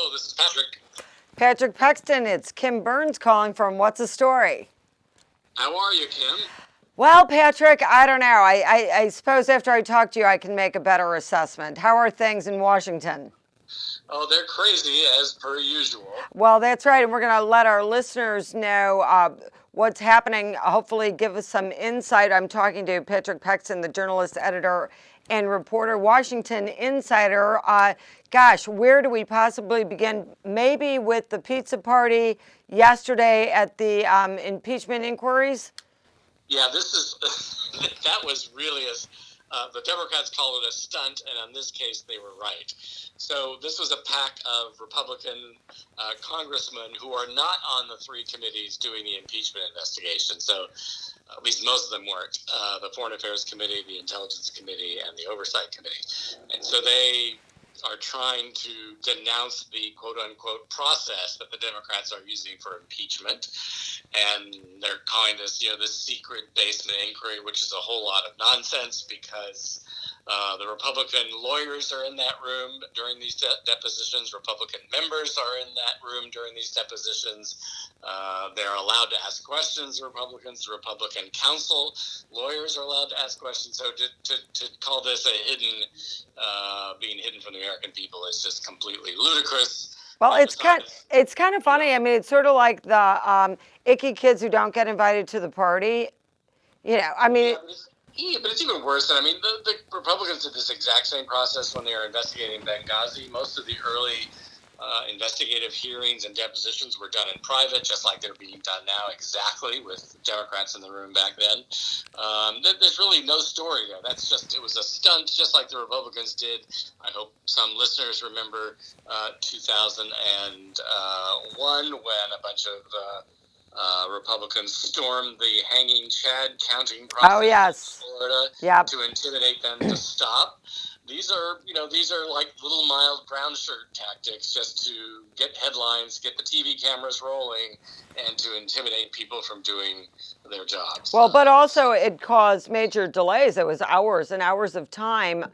Oh, this is Patrick. Patrick Pexton, it's Kim Berns calling from What's the Story? How are you, Kim? Well, Patrick, I don't know. I suppose after I talk to you, I can make a better assessment. How are things in Washington? Oh, they're crazy as per usual. Well, that's right. And we're going to let our listeners know what's happening. Hopefully, give us some insight. I'm talking to Patrick Pexton, the journalist, editor, and reporter, Washington Insider. Gosh, where do we possibly begin? Maybe with the pizza party yesterday at the impeachment inquiries? Yeah, this is that was really the Democrats call it a stunt, and in this case, they were right. So this was a pack of Republican congressmen who are not on the three committees doing the impeachment investigation. So at least most of them weren't. The Foreign Affairs Committee, the Intelligence Committee, and the Oversight Committee. And so they are trying to denounce the quote-unquote process that the Democrats are using for impeachment. And they're calling this, this secret basement inquiry, which is a whole lot of nonsense because the Republican lawyers are in that room during these depositions. Republican members are in that room during these depositions. They're allowed to ask questions, the Republicans. The Republican counsel lawyers are allowed to ask questions. So to call this a being hidden from the American people is just completely ludicrous. Well, it's kind of funny. I mean, it's sort of like the icky kids who don't get invited to the party. I mean. Yeah, but it's even worse. I mean, the Republicans did this exact same process when they were investigating Benghazi. Most of the early investigative hearings and depositions were done in private, just like they're being done now, exactly, with Democrats in the room back then. There's really no story there. It was a stunt, just like the Republicans did. I hope some listeners remember 2001 when a bunch of Republicans stormed the hanging Chad counting process in Florida to intimidate them to stop. These are like little mild brown shirt tactics just to get headlines, get the TV cameras rolling, and to intimidate people from doing their jobs. Well, but also it caused major delays. It was hours and hours of time,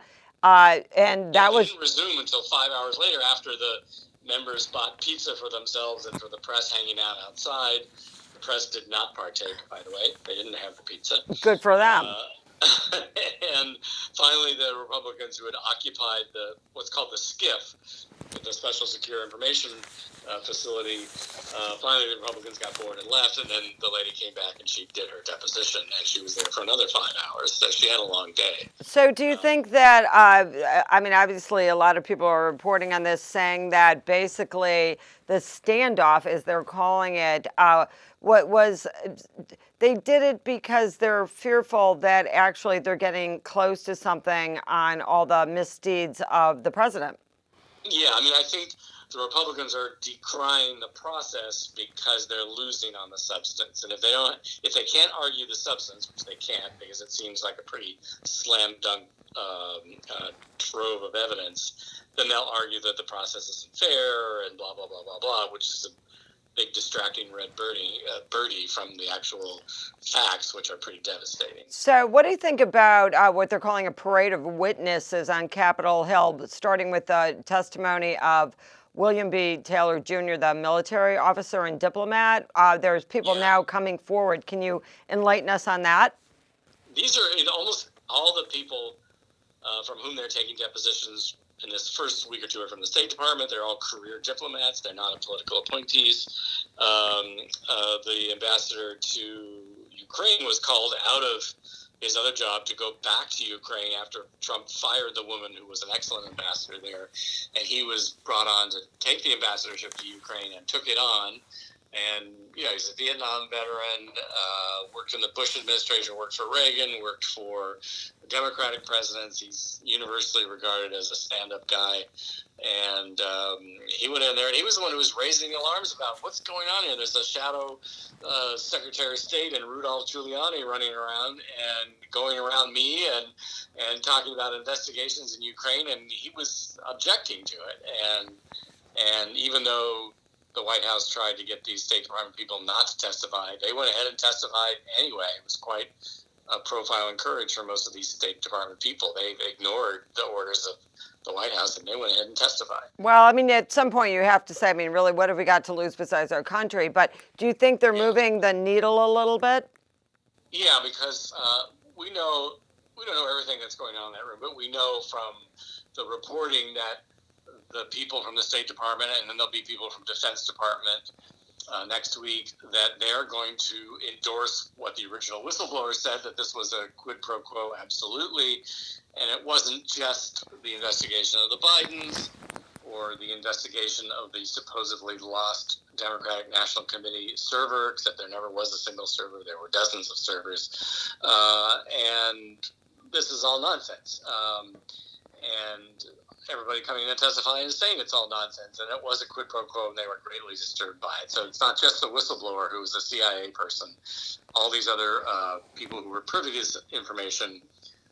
and that was didn't resume until 5 hours later after the members bought pizza for themselves and for the press hanging out outside. The press did not partake, by the way. They didn't have the pizza. Good for them. And finally, the Republicans who had occupied what's called the SCIF, the Special Secure Information Facility, finally the Republicans got bored and left, and then the lady came back and she did her deposition, and she was there for another 5 hours, so she had a long day. So do you think that, I mean, obviously a lot of people are reporting on this saying that basically the standoff, as they're calling it, they did it because they're fearful that actually they're getting close to something on all the misdeeds of the president? Yeah, I mean, I think the Republicans are decrying the process because they're losing on the substance. And if they can't argue the substance, which they can't because it seems like a pretty slam dunk trove of evidence, then they'll argue that the process isn't fair and blah, blah, blah, blah, blah, which is a big distracting red birdie from the actual facts, which are pretty devastating. So what do you think about what they're calling a parade of witnesses on Capitol Hill, starting with the testimony of William B. Taylor Jr., the military officer and diplomat? There's people now coming forward. Can you enlighten us on that? These are almost all the people from whom they're taking depositions in this first week or two are from the State Department. They're all career diplomats. They're not political appointees. The ambassador to Ukraine was called out of his other job to go back to Ukraine after Trump fired the woman who was an excellent ambassador there. And he was brought on to take the ambassadorship to Ukraine and took it on. And, he's a Vietnam veteran, worked in the Bush administration, worked for Reagan, worked for Democratic presidents. He's universally regarded as a stand-up guy. And he went in there, and he was the one who was raising alarms about what's going on here. There's a shadow Secretary of State and Rudolph Giuliani running around and going around me and talking about investigations in Ukraine, and he was objecting to it. And even though the White House tried to get these State Department people not to testify, they went ahead and testified anyway. It was quite profile and courage for most of these State Department people. They ignored the orders of the White House and they went ahead and testified. Well, I mean, at some point you have to say, I mean, really, what have we got to lose besides our country? But do you think they're moving the needle a little bit? Yeah, because we don't know everything that's going on in that room, but we know from the reporting that the people from the State Department, and then there'll be people from Defense Department next week, that they're going to endorse what the original whistleblower said, that this was a quid pro quo, absolutely. And it wasn't just the investigation of the Bidens or the investigation of the supposedly lost Democratic National Committee server, except there never was a single server. There were dozens of servers. And this is all nonsense. And everybody coming in and testifying and saying it's all nonsense. And it was a quid pro quo, and they were greatly disturbed by it. So it's not just the whistleblower who was a CIA person. All these other people who were privy to this information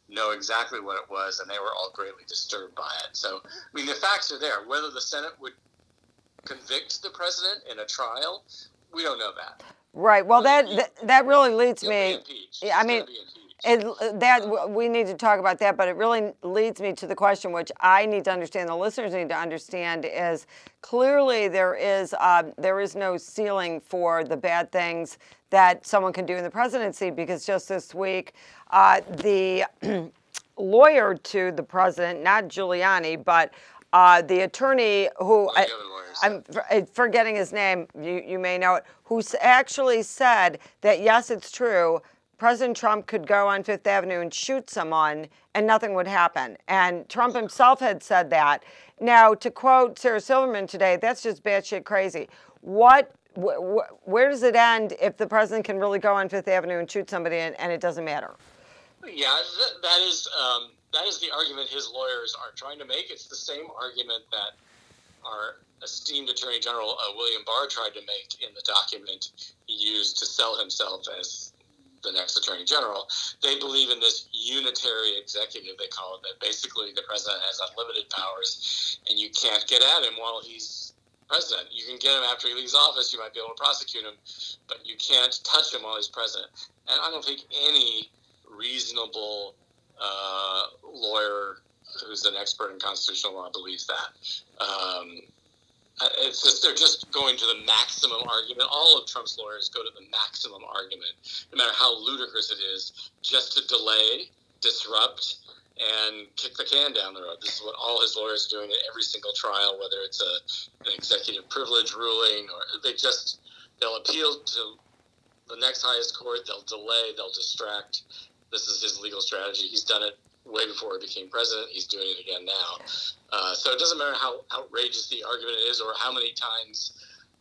know exactly what it was, and they were all greatly disturbed by it. So, I mean, the facts are there. Whether the Senate would convict the president in a trial, we don't know that. Right. Well, that really leads me. Yeah, I mean, that we need to talk about that, but it really leads me to the question, which I need to understand, the listeners need to understand, is clearly there is no ceiling for the bad things that someone can do in the presidency, because just this week, the lawyer to the president, not Giuliani, but the attorney who I'm forgetting his name, you may know it, who actually said that yes, it's true, President Trump could go on Fifth Avenue and shoot someone and nothing would happen. And Trump himself had said that. Now, to quote Sarah Silverman today, that's just batshit crazy. Where does it end if the president can really go on Fifth Avenue and shoot somebody and it doesn't matter? Yeah, that is the argument his lawyers are trying to make. It's the same argument that our esteemed Attorney General William Barr tried to make in the document he used to sell himself as the next Attorney General. They believe in this unitary executive, they call it, that basically the president has unlimited powers and you can't get at him while he's president. You can get him after he leaves office, you might be able to prosecute him, but you can't touch him while he's president. And I don't think any reasonable lawyer who's an expert in constitutional law believes that. It's just they're just going to the maximum argument. All of Trump's lawyers go to the maximum argument, no matter how ludicrous it is, just to delay, disrupt, and kick the can down the road. This is what all his lawyers are doing at every single trial, whether it's an executive privilege ruling or they'll appeal to the next highest court, they'll delay, they'll distract. This is his legal strategy. He's done it way before he became president. He's doing it again now. So it doesn't matter how outrageous the argument is or how many times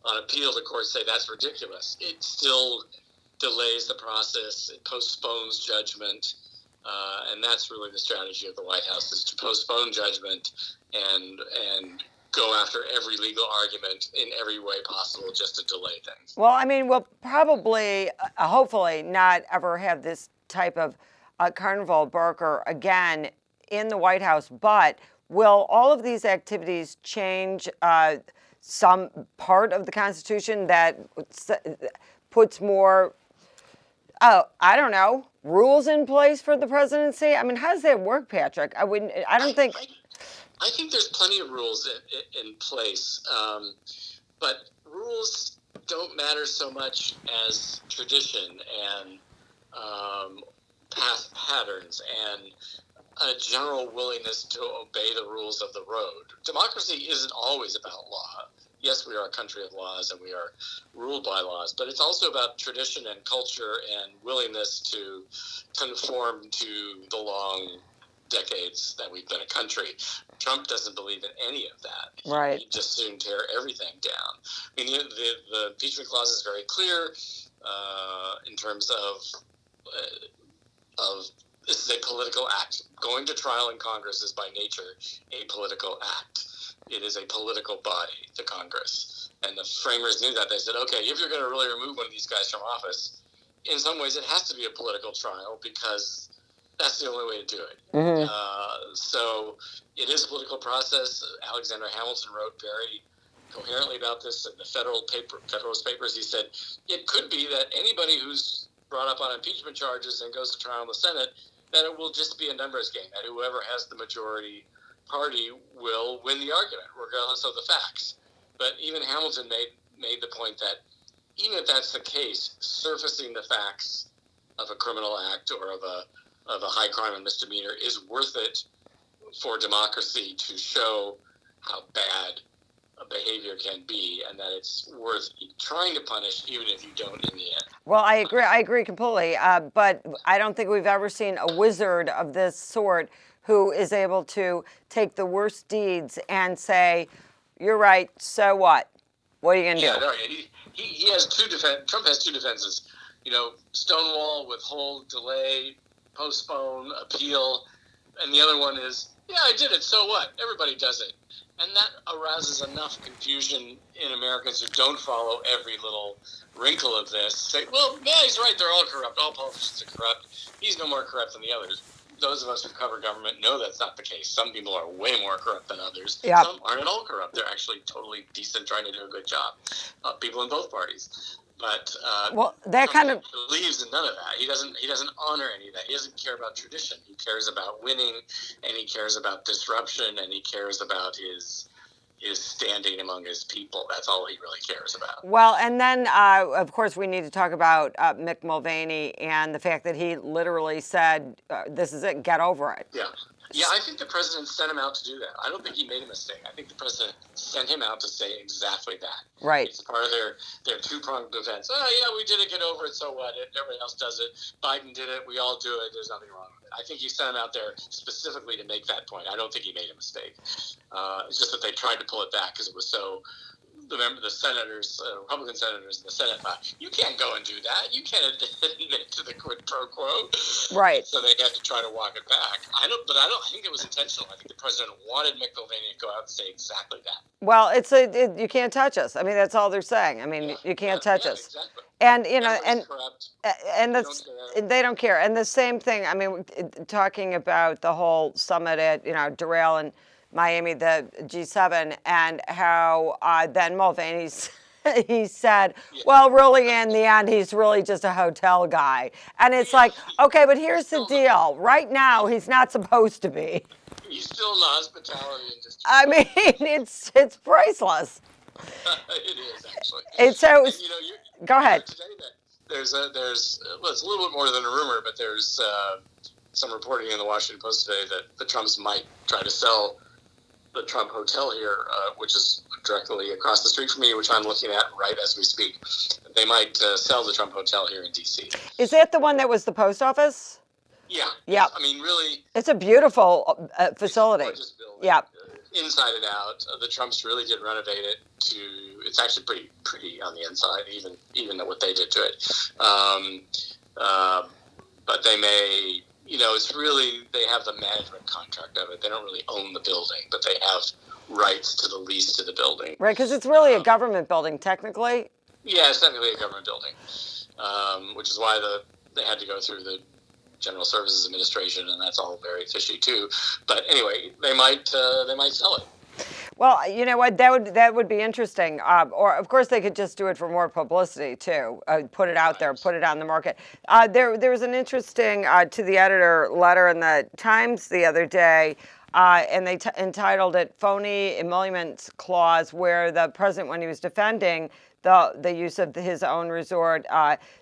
on appeal the courts say that's ridiculous. It still delays the process. It postpones judgment. And that's really the strategy of the White House, is to postpone judgment and go after every legal argument in every way possible just to delay things. Well, I mean, we'll probably, hopefully, not ever have this type of carnival barker again in the White House, but will all of these activities change some part of the Constitution that puts more, I don't know, rules in place for the presidency? I mean, how does that work, Patrick? I think there's plenty of rules in place, but rules don't matter so much as tradition and past patterns and a general willingness to obey the rules of the road. Democracy isn't always about law. Yes, we are a country of laws and we are ruled by laws, but it's also about tradition and culture and willingness to conform to the long decades that we've been a country. Trump doesn't believe in any of that. Right. He'd just soon tear everything down. I mean, the impeachment clause is very clear in terms of this is a political act. Going to trial in Congress is by nature a political act. It is a political body, the Congress. And the framers knew that. They said, okay, if you're going to really remove one of these guys from office, in some ways it has to be a political trial because that's the only way to do it. Mm-hmm. So it is a political process. Alexander Hamilton wrote very coherently about this in the Federalist Papers. He said, it could be that anybody who's brought up on impeachment charges and goes to trial in the Senate, then it will just be a numbers game, and whoever has the majority party will win the argument, regardless of the facts. But even Hamilton made the point that even if that's the case, surfacing the facts of a criminal act or of a high crime and misdemeanor is worth it for democracy to show how bad a behavior can be, and that it's worth trying to punish, even if you don't in the end. Well, I agree. I agree completely. But I don't think we've ever seen a wizard of this sort who is able to take the worst deeds and say, "You're right. So what? What are you going to do?" No, he has Trump has two defenses. Stonewall, withhold, delay, postpone, appeal, and the other one is, yeah, I did it. So what? Everybody does it. And that arouses enough confusion in Americans who don't follow every little wrinkle of this. Say, well, yeah, he's right. They're all corrupt. All politicians are corrupt. He's no more corrupt than the others. Those of us who cover government know that's not the case. Some people are way more corrupt than others. Yep. Some aren't at all corrupt. They're actually totally decent, trying to do a good job. People in both parties. But that kind of believes in none of that. He doesn't honor any of that. He doesn't care about tradition. He cares about winning, and he cares about disruption, and he cares about his standing among his people. That's all he really cares about. Well, and then, of course, we need to talk about Mick Mulvaney and the fact that he literally said, this is it, get over it. Yeah, I think the president sent him out to do that. I don't think he made a mistake. I think the president sent him out to say exactly that. Right. It's part of their two-pronged defense. Oh, yeah, we did it, get over it, so what? Everybody else does it. Biden did it, we all do it, there's nothing wrong with it. I think he sent him out there specifically to make that point. I don't think he made a mistake. It's just that they tried to pull it back because it was so... the senators, Republican senators in the Senate thought, you can't go and do that. You can't admit to the quid pro quo. Right. So they had to try to walk it back. I don't think it was intentional. I think the president wanted Mick Mulvaney to go out and say exactly that. Well, you can't touch us. I mean, that's all they're saying. I mean, you can't touch us. Exactly. And corrupt. They don't care. And the same thing. I mean, talking about the whole summit at Doral and Miami, the G7, and how then Mulvaney he said, well, really, in the end, he's really just a hotel guy. And it's like, okay, but here's the deal. Right now, he's not supposed to be. He's still in the hospitality industry. I mean, it's priceless. It is, actually. And so, go ahead. Today that it's a little bit more than a rumor, but there's some reporting in the Washington Post today that the Trumps might try to sell the Trump Hotel here, which is directly across the street from me, which I'm looking at right as we speak. They might sell the Trump Hotel here in D.C. Is that the one that was the post office? Yeah. Yeah. I mean, really. It's a beautiful facility. It's a gorgeous building. Yeah. Inside and out. The Trumps really did renovate it it's actually pretty on the inside, even what they did to it. But they may... it's really, they have the management contract of it. They don't really own the building, but they have rights to the lease to the building. Right, because it's really a government building, technically. Yeah, it's technically a government building, which is why they had to go through the General Services Administration, and that's all very fishy too. But anyway, they might sell it. Well, you know what? That would be interesting. Or of course they could just do it for more publicity too. Put it out there, put it on the market. There was an interesting to the editor letter in the Times the other day, and they entitled it "Phony Emoluments Clause," where the president, when he was defending the use of his own resort,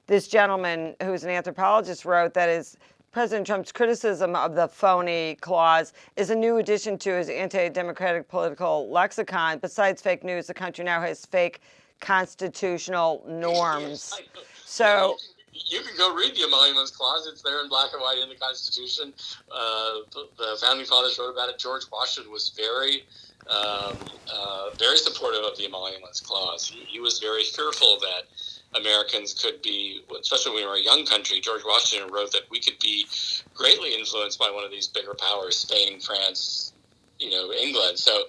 this gentleman who's an anthropologist wrote that is. President Trump's criticism of the phony clause is a new addition to his anti-democratic political lexicon. Besides fake news, the country now has fake constitutional norms. So you can go read the emoluments clause. It's there in black and white in the Constitution. The founding fathers wrote about it. George Washington was very supportive of the emoluments clause. He was very fearful that Americans could be, especially when we were a young country. George Washington wrote that we could be greatly influenced by one of these bigger powers, Spain, France, England. So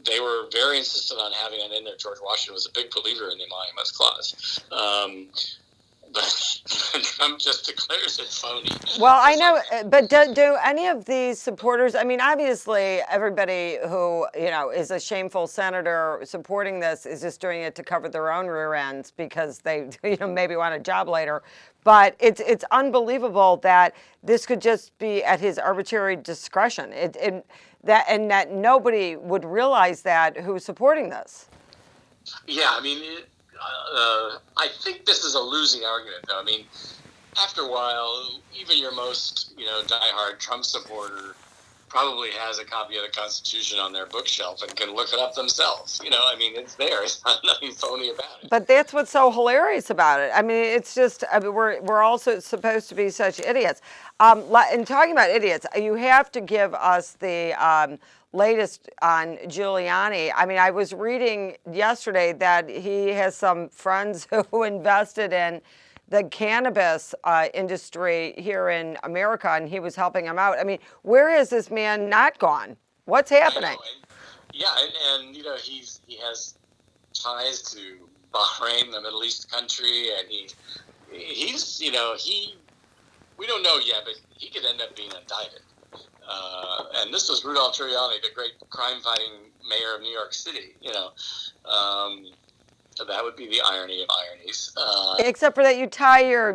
they were very insistent on having it in there. George Washington was a big believer in the emoluments clause. but Trump just declares it phony. Well, I know, but do any of these supporters, I mean, obviously everybody who, is a shameful senator supporting this is just doing it to cover their own rear ends because they, maybe want a job later. But it's unbelievable that this could just be at his arbitrary discretion. That nobody would realize that who's supporting this. Yeah, I mean, I think this is a losing argument, though. I mean, after a while, even your most, diehard Trump supporter probably has a copy of the Constitution on their bookshelf and can look it up themselves. I mean, it's there. It's not nothing phony about it. But that's what's so hilarious about it. I mean, it's just, we're also supposed to be such idiots. And talking about idiots, you have to give us the latest on Giuliani. I mean, I was reading yesterday that he has some friends who invested in the cannabis industry here in America, and he was helping them out. I mean, where has this man not gone? What's happening? And he has ties to Bahrain, the Middle East country, and he's we don't know yet, but he could end up being indicted. And this was Rudolph Giuliani, the great crime-fighting mayor of New York City. So that would be the irony of ironies. Except for that, you tie your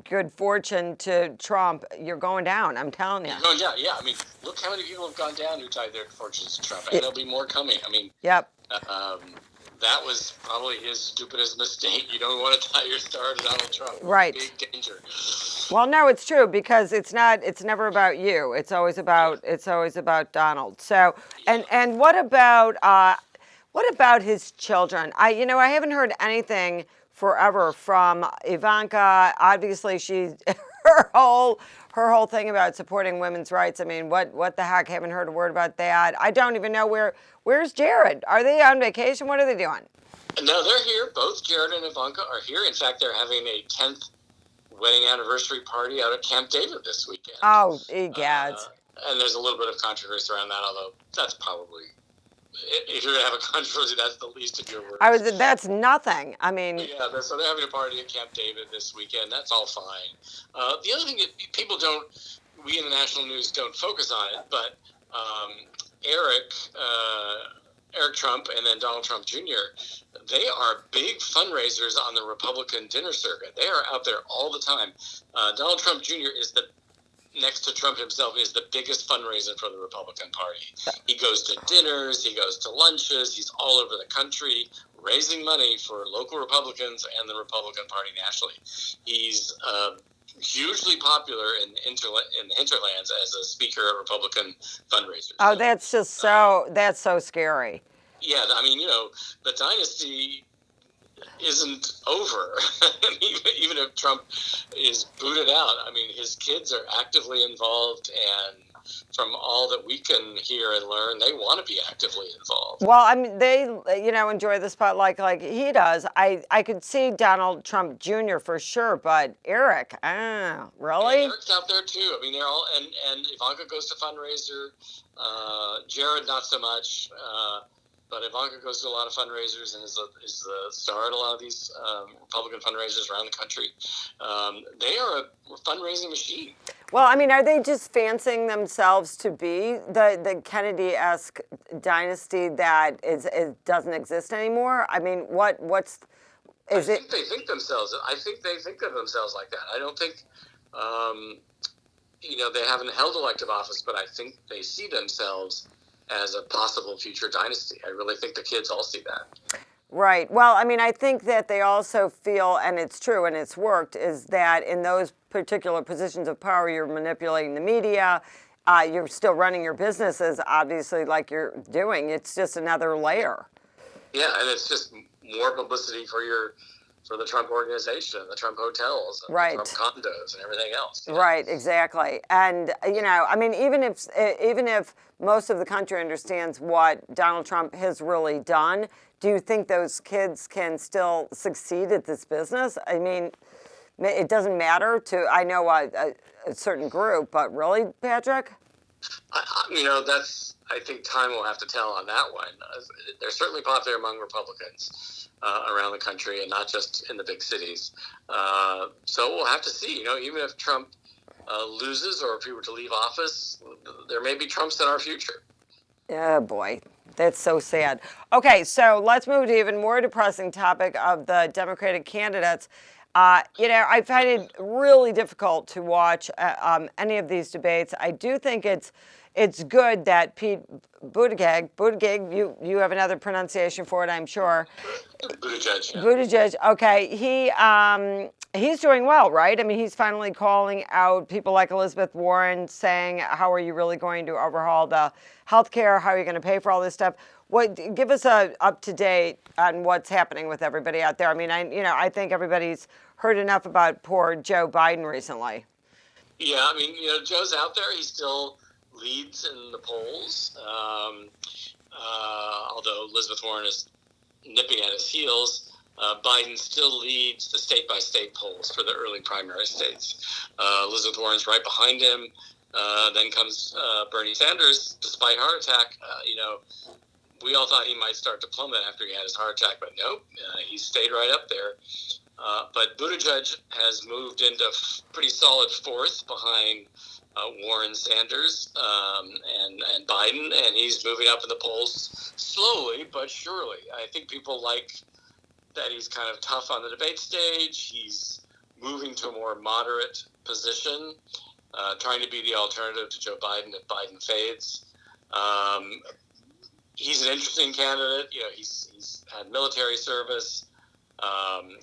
good fortune to Trump, you're going down. I'm telling you. You're going down. Yeah. I mean, look how many people have gone down who tied their fortunes to Trump, and there'll be more coming. I mean, yep. That was probably his stupidest mistake. You don't want to tie your star to Donald Trump. Right. Big danger. Well, no, it's true because it's never about you. It's always about Donald. So, and what about his children? I haven't heard anything forever from Ivanka. Obviously, her whole thing about supporting women's rights. I mean, what the heck? Haven't heard a word about that. I don't even know where's Jared? Are they on vacation? What are they doing? No, they're here. Both Jared and Ivanka are here. In fact, they're having a 10th wedding anniversary party out at Camp David this weekend. Oh, egads. And there's a little bit of controversy around that, although that's probably, if you're going to have a controversy, that's the least of your worries. That's nothing. I mean. Yeah, so they're having a party at Camp David this weekend. That's all fine. The other thing that people we in the national news don't focus on it, but Eric Trump and then Donald Trump Jr., they are big fundraisers on the Republican dinner circuit. They are out there all the time. Donald Trump Jr. next to Trump himself, is the biggest fundraiser for the Republican Party. He goes to dinners, he goes to lunches, he's all over the country raising money for local Republicans and the Republican Party nationally. He's hugely popular in the hinterlands as a speaker of Republican fundraisers. Oh, that's so scary. Yeah, I mean, the dynasty isn't over. Even if Trump is booted out, I mean, his kids are actively involved, and from all that we can hear and learn, they want to be actively involved. Well, I mean, they, enjoy the spotlight like he does. I could see Donald Trump Jr. for sure, but Eric, really? Yeah, Eric's out there too. I mean, they're all, and Ivanka goes to fundraiser. Jared, not so much. But Ivanka goes to a lot of fundraisers and is the star at a lot of these Republican fundraisers around the country. They are a fundraising machine. Well, I mean, are they just fancying themselves to be the Kennedy-esque dynasty that doesn't exist anymore? I mean, I think they think themselves. I think they think of themselves like that. I don't think, they haven't held elective office, but I think they see themselves as a possible future dynasty. I really think the kids all see that. Right. Well, I mean, I think that they also feel, and it's true and it's worked, is that in those particular positions of power, you're manipulating the media, you're still running your businesses, obviously, like you're doing. It's just another layer. Yeah, and it's just more publicity for the Trump organization, the Trump hotels, and right. the Trump condos, and everything else. Right, exactly. And, I mean, even if most of the country understands what Donald Trump has really done, do you think those kids can still succeed at this business? I mean, it doesn't matter to, I know, a certain group, but really, Patrick? I think time will have to tell on that one. They're certainly popular among Republicans around the country, and not just in the big cities. So we'll have to see. Even if Trump loses, or if he were to leave office, there may be Trumps in our future. Oh boy, that's so sad. Okay, so let's move to even more depressing topic of the Democratic candidates. I find it really difficult to watch any of these debates. I do think it's good that Pete Buttigieg, you have another pronunciation for it, I'm sure. Buttigieg. Yeah. Buttigieg, okay, he's doing well, right? I mean, he's finally calling out people like Elizabeth Warren, saying, how are you really going to overhaul the healthcare? How are you going to pay for all this stuff? Give us a up to date on what's happening with everybody out there. I mean, I think everybody's heard enough about poor Joe Biden recently. Yeah, I mean, Joe's out there. He still leads in the polls, although Elizabeth Warren is nipping at his heels. Biden still leads the state-by-state polls for the early primary states. Elizabeth Warren's right behind him. Then comes Bernie Sanders, despite heart attack. We all thought he might start to plummet after he had his heart attack, but nope, he stayed right up there. But Buttigieg has moved into pretty solid fourth behind Warren, Sanders, and Biden, and he's moving up in the polls slowly but surely. I think people like that he's kind of tough on the debate stage. He's moving to a more moderate position, trying to be the alternative to Joe Biden if Biden fades. He's an interesting candidate. He's had military service.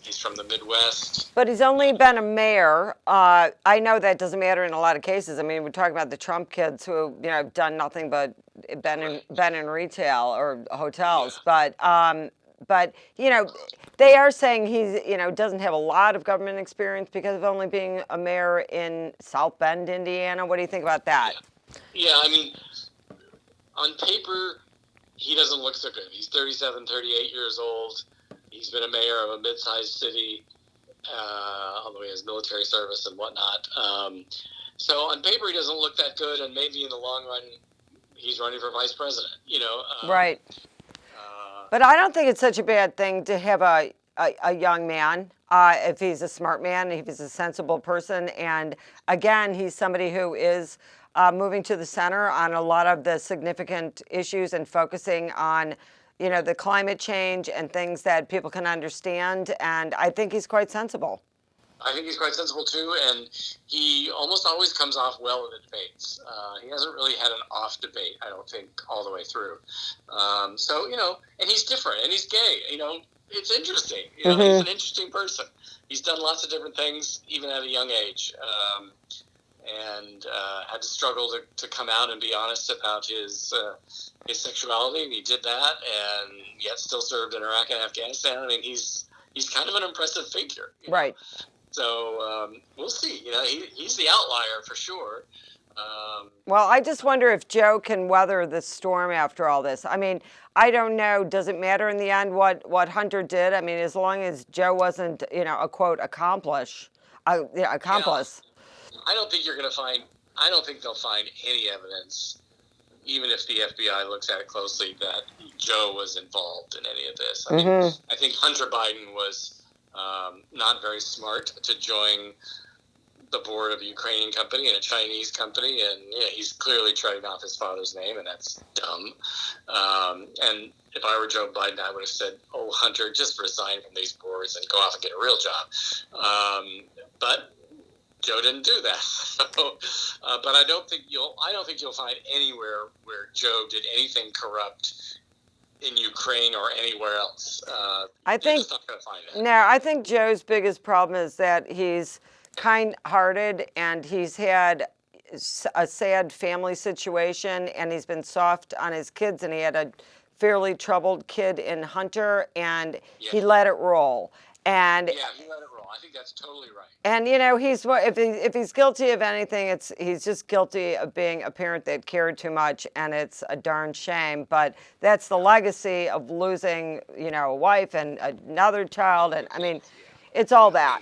He's from the Midwest. But he's only been a mayor. I know that doesn't matter in a lot of cases. I mean, we're talking about the Trump kids who, have done nothing but been in retail or hotels. Yeah. But they are saying he's, doesn't have a lot of government experience because of only being a mayor in South Bend, Indiana. What do you think about that? Yeah, I mean, on paper, he doesn't look so good. He's 37, 38 years old. He's been a mayor of a mid-sized city, although he has military service and whatnot. So on paper, he doesn't look that good, and maybe in the long run, he's running for vice president. Right. But I don't think it's such a bad thing to have a young man, if he's a smart man, if he's a sensible person. And again, he's somebody who is moving to the center on a lot of the significant issues and focusing on, the climate change and things that people can understand. And I think he's quite sensible. I think he's quite sensible too, and he almost always comes off well in the debates. He hasn't really had an off debate, I don't think, all the way through. And he's different, and he's gay. It's interesting. He's an interesting person. He's done lots of different things, even at a young age, and had to struggle to come out and be honest about his sexuality, and he did that, and yet still served in Iraq and Afghanistan. I mean, he's kind of an impressive figure. Right. So we'll see. He's the outlier for sure. Well, I just wonder if Joe can weather the storm after all this. I mean, I don't know. Does it matter in the end what Hunter did? I mean, as long as Joe wasn't, a quote accomplice. I don't think I don't think they'll find any evidence, even if the FBI looks at it closely, that Joe was involved in any of this. I think Hunter Biden was not very smart to join the board of a Ukrainian company and a Chinese company, and he's clearly trading off his father's name, and that's dumb. And if I were Joe Biden, I would have said, "Oh, Hunter, just resign from these boards and go off and get a real job." But Joe didn't do that. But I don't think you'll find anywhere where Joe did anything corrupt in Ukraine or anywhere else. I think just not going to find it. No, I think Joe's biggest problem is that he's kind-hearted and he's had a sad family situation, and he's been soft on his kids, and he had a fairly troubled kid in Hunter, and he let it roll. And he let it roll. I think that's totally right. And if he's guilty of anything, he's just guilty of being a parent that cared too much, and it's a darn shame. But that's the legacy of losing, a wife and another child, and I mean, it's all that.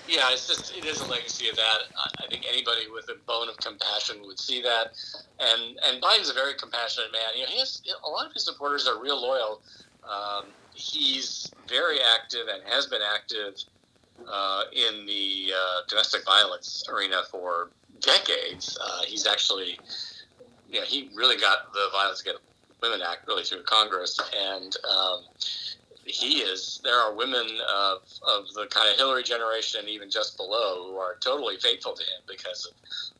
Yeah, it is a legacy of that. I think anybody with a bone of compassion would see that. And Biden's a very compassionate man. He has a lot of his supporters are real loyal. He's very active and has been active in the domestic violence arena for decades. He's actually, he really got the Violence Against Women Act really through Congress, and there are women of the kind of Hillary generation and even just below who are totally faithful to him because of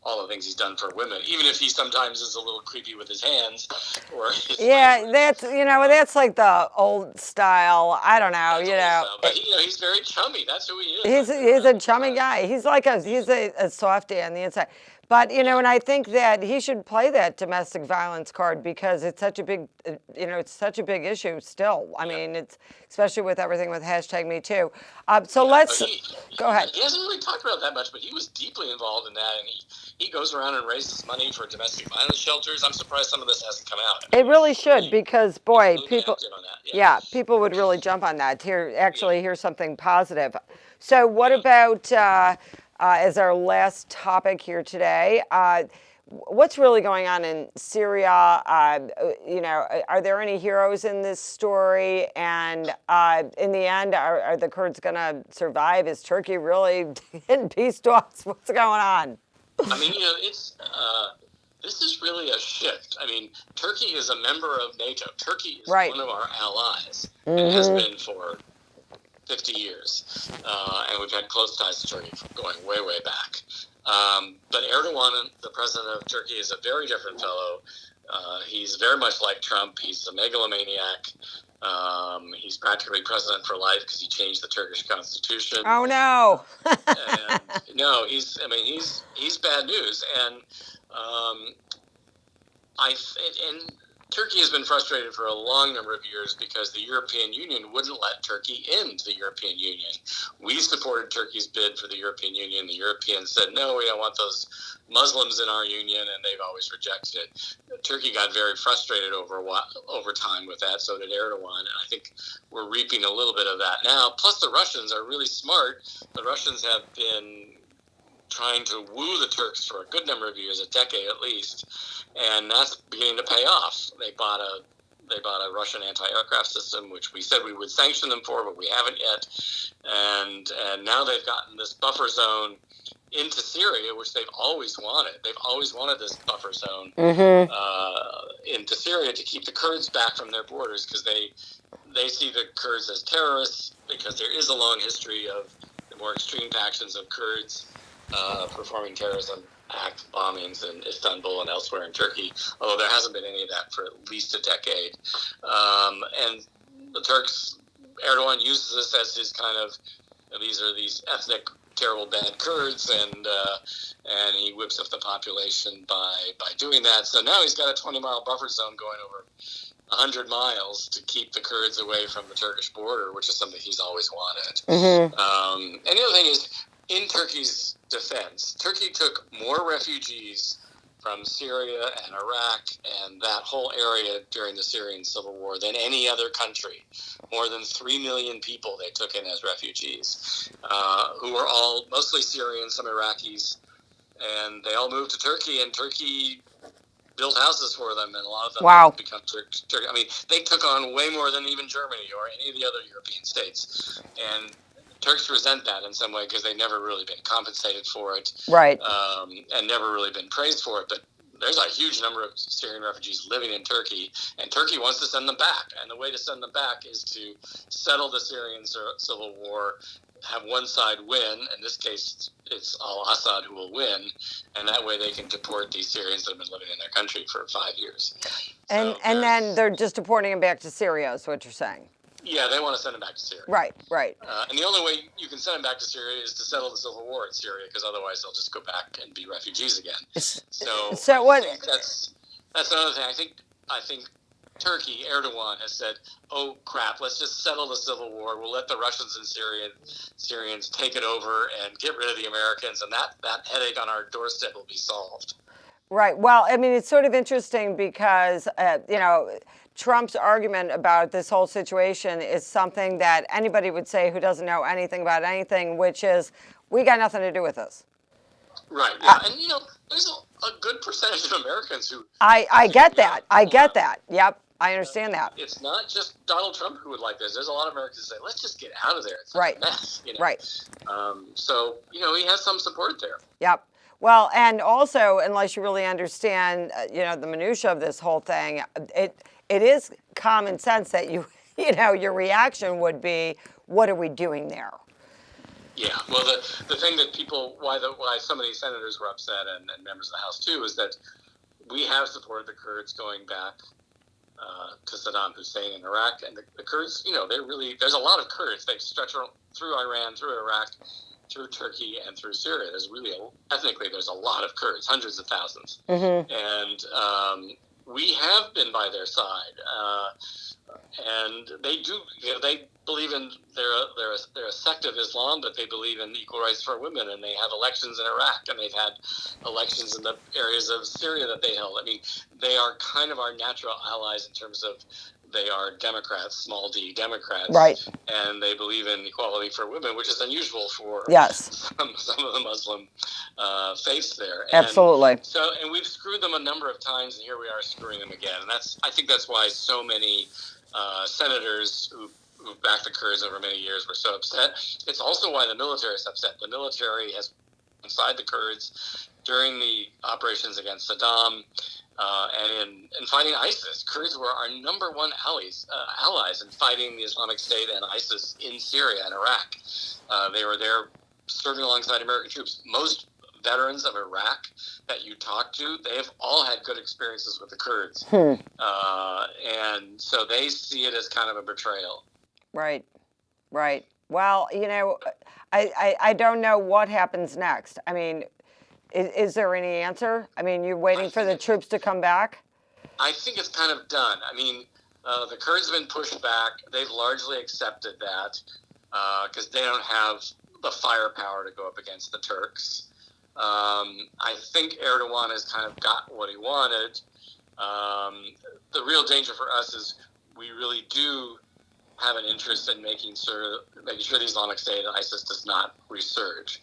all the things he's done for women, even if he sometimes is a little creepy with his hands or his language. That's like the old style. I don't know, But he's very chummy. That's who he is. He's a chummy guy. He's like a softie on the inside. But and I think that he should play that domestic violence card because it's such a big, it's such a big issue still. I mean, it's especially with everything with #MeToo. So let's go ahead. He hasn't really talked about that much, but he was deeply involved in that, and he goes around and raises money for domestic violence shelters. I'm surprised some of this hasn't come out. It really should because boy, really people, people would really jump on that. Here's something positive. So what about? As our last topic here today, what's really going on in Syria? Are there any heroes in this story? And in the end, are the Kurds going to survive? Is Turkey really hitting peace talks? What's going on? I mean, this is really a shift. I mean, Turkey is a member of NATO. Turkey is one of our allies and has been for 50 years, and we've had close ties to Turkey going way, way back. But Erdogan, the president of Turkey, is a very different fellow. He's very much like Trump. He's a megalomaniac. He's practically president for life because he changed the Turkish constitution. Oh no! No, he's bad news, and Turkey has been frustrated for a long number of years because the European Union wouldn't let Turkey into the European Union. We supported Turkey's bid for the European Union. The Europeans said, no, we don't want those Muslims in our union, and they've always rejected it. Turkey got very frustrated over time with that, so did Erdogan, and I think we're reaping a little bit of that now. Plus, the Russians are really smart. The Russians have been trying to woo the Turks for a good number of years, a decade at least, and that's beginning to pay off. They bought a Russian anti-aircraft system, which we said we would sanction them for, but we haven't yet. And now they've gotten this buffer zone into Syria, which they've always wanted. They've always wanted this buffer zone into Syria to keep the Kurds back from their borders because they see the Kurds as terrorists because there is a long history of the more extreme factions of Kurds performing terrorism act bombings in Istanbul and elsewhere in Turkey, although there hasn't been any of that for at least a decade. And the Turks, Erdogan uses this as his kind of, these are these ethnic, terrible, bad Kurds, and he whips up the population by doing that. So now he's got a 20-mile buffer zone going over 100 miles to keep the Kurds away from the Turkish border, which is something he's always wanted. And the other thing is, in Turkey's defense, Turkey took more refugees from Syria and Iraq and that whole area during the Syrian civil war than any other country. More than 3 million people they took in as refugees, who were all mostly Syrian, some Iraqis, and they all moved to Turkey, and Turkey built houses for them, and a lot of them become Turkey. I mean, they took on way more than even Germany or any of the other European states, and Turks resent that in some way because they've never really been compensated for it, and never really been praised for it. But there's a huge number of Syrian refugees living in Turkey, and Turkey wants to send them back. And the way to send them back is to settle the Syrian civil war, have one side win. In this case, it's al-Assad who will win, and that way they can deport these Syrians that have been living in their country for 5 years. And then they're just deporting them back to Syria, is what you're saying. Yeah, they want to send them back to Syria. Right. And the only way you can send them back to Syria is to settle the civil war in Syria, because otherwise they'll just go back and be refugees again. So what? That's another thing. I think Turkey, Erdogan, has said, "Oh crap, let's just settle the civil war. We'll let the Russians and Syrians take it over and get rid of the Americans, and that headache on our doorstep will be solved." Right. Well, I mean, it's sort of interesting because, Trump's argument about this whole situation is something that anybody would say who doesn't know anything about anything, which is, we got nothing to do with this. Right. Yeah. And there's a good percentage of Americans who. I get that. I get that. Yep. I understand that. It's not just Donald Trump who would like this. There's a lot of Americans who say, let's just get out of there. It's right. a mess. Right. So, he has some support there. Yep. Well, and also, unless you really understand, the minutia of this whole thing, it is common sense that your reaction would be, what are we doing there? Yeah, well, the thing that why some of these senators were upset and members of the House too is that we have supported the Kurds going back to Saddam Hussein in Iraq, and the Kurds, there's a lot of Kurds. They stretch through Iran, through Iraq, through Turkey, and through Syria. Ethnically, there's a lot of Kurds, hundreds of thousands, and we have been by their side, and they do. They believe in they're a sect of Islam, but they believe in equal rights for women, and they have elections in Iraq, and they've had elections in the areas of Syria that they held. I mean, they are kind of our natural allies in terms of they are Democrats, small d Democrats, right? And they believe in equality for women, which is unusual for some of the Muslim faiths there. Absolutely. And we've screwed them a number of times, and here we are screwing them again. And I think that's why so many senators who backed the Kurds over many years were so upset. It's also why the military is upset. The military has inside the Kurds during the operations against Saddam. And in fighting ISIS, Kurds were our number one allies in fighting the Islamic State and ISIS in Syria and Iraq. They were there serving alongside American troops. Most veterans of Iraq that you talk to, they have all had good experiences with the Kurds. And so they see it as kind of a betrayal. Right. Well, I don't know what happens next. I mean, is there any answer? I mean, you're waiting for the troops to come back? I think it's kind of done. I mean, the Kurds have been pushed back. They've largely accepted that because they don't have the firepower to go up against the Turks. I think Erdogan has kind of got what he wanted. The real danger for us is we really do have an interest in making sure the Islamic State and ISIS does not resurge.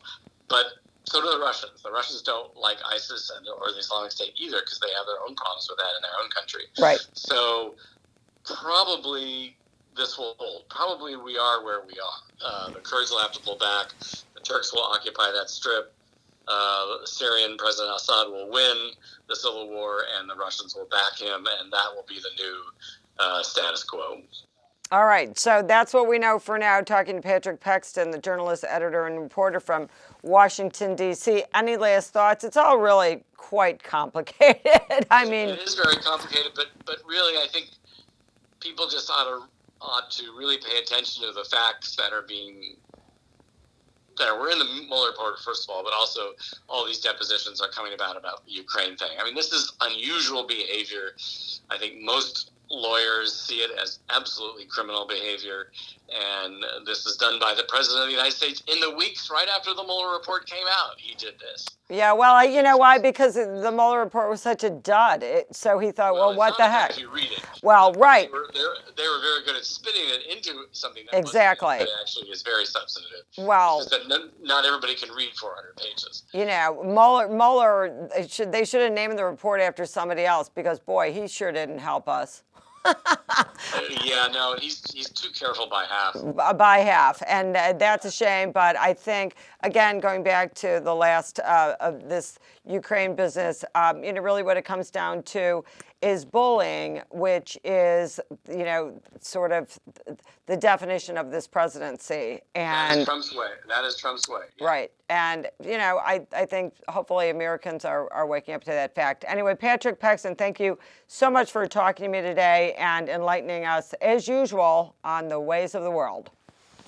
But so do the Russians. The Russians don't like ISIS or the Islamic State either because they have their own problems with that in their own country. Right. So probably this will hold. Probably we are where we are. The Kurds will have to pull back. The Turks will occupy that strip. Syrian President Assad will win the civil war, and the Russians will back him, and that will be the new status quo. All right, so that's what we know for now, talking to Patrick Pexton, the journalist, editor, and reporter from Washington, D.C. Any last thoughts? It's all really quite complicated. I mean, it is very complicated, but really I think people just ought to really pay attention to the facts that are we're in the Mueller report, first of all, but also all these depositions are coming about the Ukraine thing. I mean, this is unusual behavior. I think most lawyers see it as absolutely criminal behavior, and this is done by the President of the United States in the weeks right after the Mueller report came out. He did this. Yeah, well, you know why? Because the Mueller report was such a dud. So he thought, well what the heck? If you read it. Well, right. They were very good at spinning it into something that exactly actually is very substantive. Well, it's just that not everybody can read 400 pages. Mueller, they should have named the report after somebody else because, boy, he sure didn't help us. Yeah, no, he's too careful by half. By half, and that's a shame. But I think, again, going back to the last of this Ukraine business, really what it comes down to is bullying, which is, sort of the definition of this presidency. And that is Trump's way. That is Trump's way. Yeah. Right. And, I think hopefully Americans are waking up to that fact. Anyway, Patrick Pexton, thank you so much for talking to me today and enlightening us, as usual, on the ways of the world.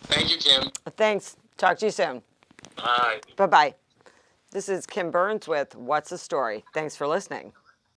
Thank you, Kim. Thanks. Talk to you soon. Bye. Bye-bye. This is Kim Berns with What's the Story. Thanks for listening.